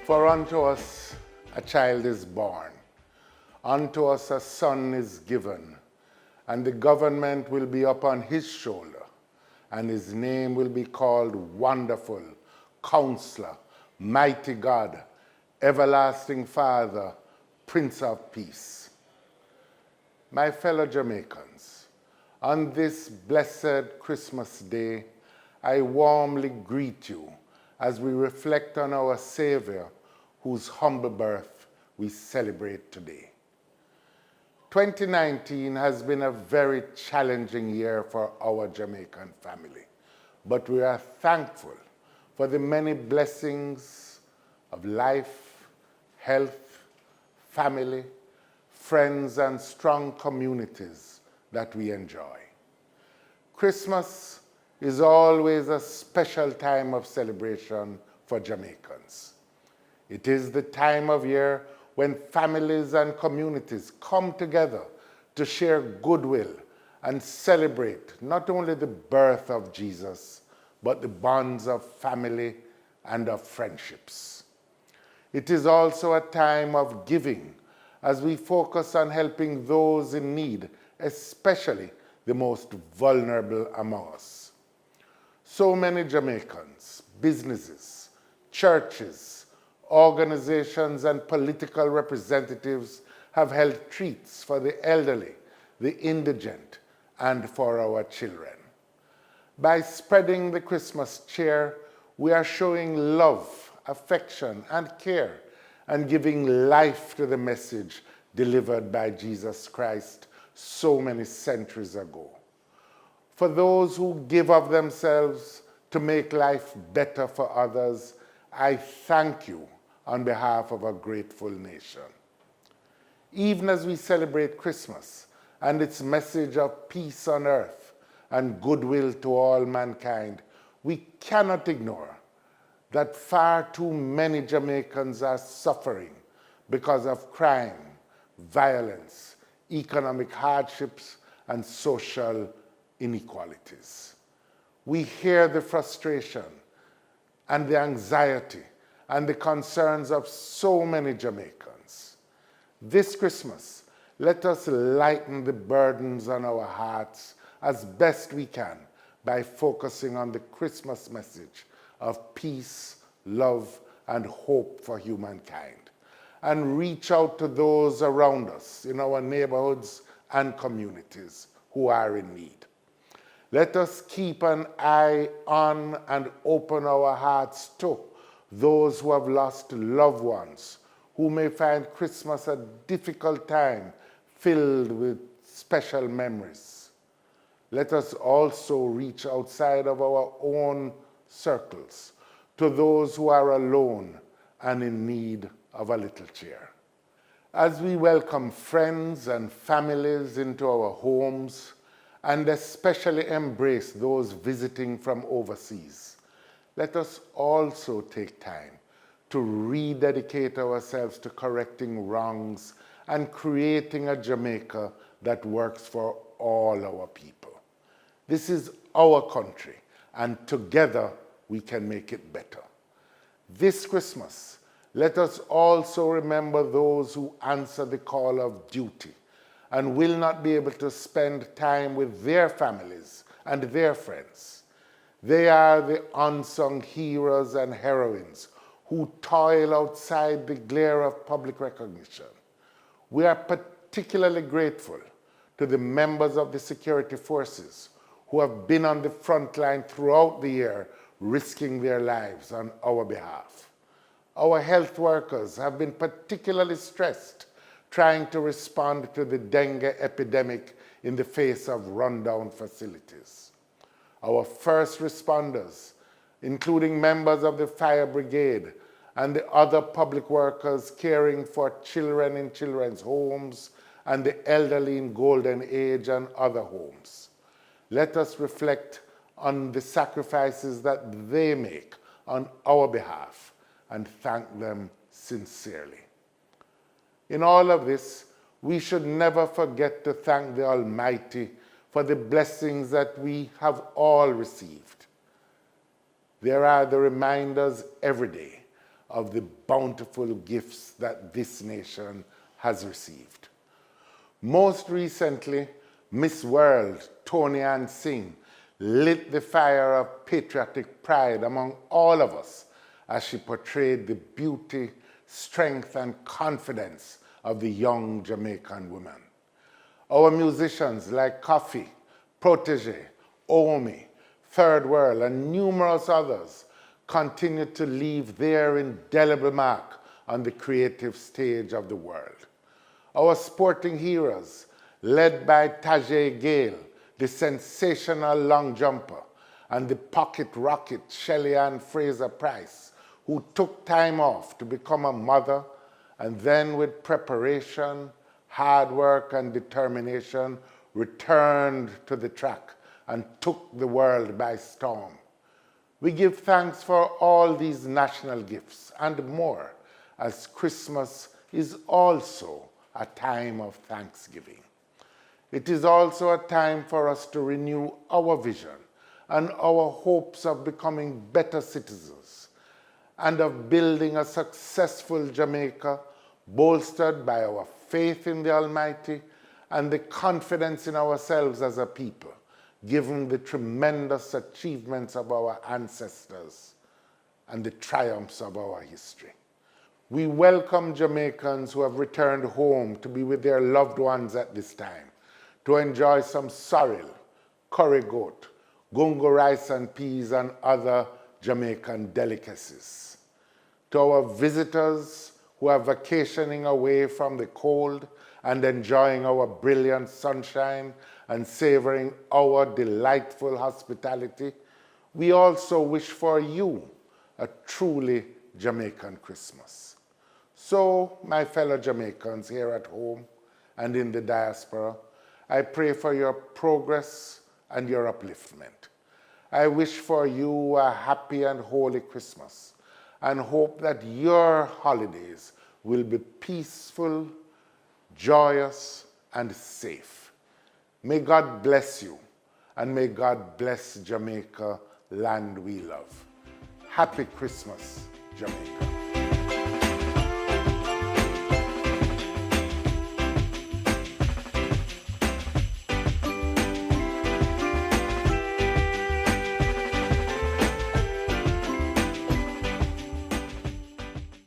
For unto us a child is born, unto us a son is given, and the government will be upon his shoulder, and his name will be called Wonderful, Counselor, Mighty God, Everlasting Father, Prince of Peace. My fellow Jamaicans, on this blessed Christmas Day, I warmly greet you as we reflect on our Savior, whose humble birth we celebrate today. 2019 has been a very challenging year for our Jamaican family, but we are thankful for the many blessings of life, health, family, friends, and strong communities that we enjoy. Christmas is always a special time of celebration for Jamaicans. It is the time of year when families and communities come together to share goodwill and celebrate not only the birth of Jesus, but the bonds of family and of friendships. It is also a time of giving as we focus on helping those in need, especially the most vulnerable among us. So many Jamaicans, businesses, churches, organizations, and political representatives have held treats for the elderly, the indigent, and for our children. By spreading the Christmas cheer, we are showing love, affection, and care, and giving life to the message delivered by Jesus Christ so many centuries ago. For those who give of themselves to make life better for others, I thank you on behalf of a grateful nation. Even as we celebrate Christmas and its message of peace on earth and goodwill to all mankind, we cannot ignore that far too many Jamaicans are suffering because of crime, violence, economic hardships, and social inequalities. We hear the frustration and the anxiety and the concerns of so many Jamaicans. This Christmas, let us lighten the burdens on our hearts as best we can by focusing on the Christmas message of peace, love, and hope for humankind, and reach out to those around us in our neighborhoods and communities who are in need. Let us keep an eye on and open our hearts to those who have lost loved ones, who may find Christmas a difficult time filled with special memories. Let us also reach outside of our own circles to those who are alone and in need of a little cheer. As we welcome friends and families into our homes, and especially embrace those visiting from overseas, let us also take time to rededicate ourselves to correcting wrongs and creating a Jamaica that works for all our people. This is our country, and together we can make it better. This Christmas, let us also remember those who answer the call of duty and will not be able to spend time with their families and their friends. They are the unsung heroes and heroines who toil outside the glare of public recognition. We are particularly grateful to the members of the security forces who have been on the front line throughout the year, risking their lives on our behalf. Our health workers have been particularly stressed trying to respond to the dengue epidemic in the face of rundown facilities. Our first responders, including members of the fire brigade and the other public workers caring for children in children's homes and the elderly in Golden Age and other homes. Let us reflect on the sacrifices that they make on our behalf and thank them sincerely. In all of this, we should never forget to thank the Almighty for the blessings that we have all received. There are the reminders every day of the bountiful gifts that this nation has received. Most recently, Miss World Tony Ann Singh lit the fire of patriotic pride among all of us as she portrayed the beauty, strength, and confidence of the young Jamaican woman. Our musicians like Coffee, Protege, Omi, Third World, and numerous others continue to leave their indelible mark on the creative stage of the world. Our sporting heroes, led by Tajay Gale, the sensational long jumper, and the pocket rocket Shelly Ann Fraser-Price, who took time off to become a mother and then with preparation, hard work, and determination returned to the track and took the world by storm. We give thanks for all these national gifts and more, as Christmas is also a time of thanksgiving. It is also a time for us to renew our vision and our hopes of becoming better citizens and of building a successful Jamaica bolstered by our faith in the Almighty and the confidence in ourselves as a people, given the tremendous achievements of our ancestors and the triumphs of our history. We welcome Jamaicans who have returned home to be with their loved ones at this time, to enjoy some sorrel, curry goat, gungo rice and peas, and other Jamaican delicacies. To our visitors who are vacationing away from the cold and enjoying our brilliant sunshine and savoring our delightful hospitality, we also wish for you a truly Jamaican Christmas. So, my fellow Jamaicans here at home and in the diaspora, I pray for your progress and your upliftment. I wish for you a happy and holy Christmas and hope that your holidays will be peaceful, joyous, and safe. May God bless you, and may God bless Jamaica, land we love. Happy Christmas, Jamaica.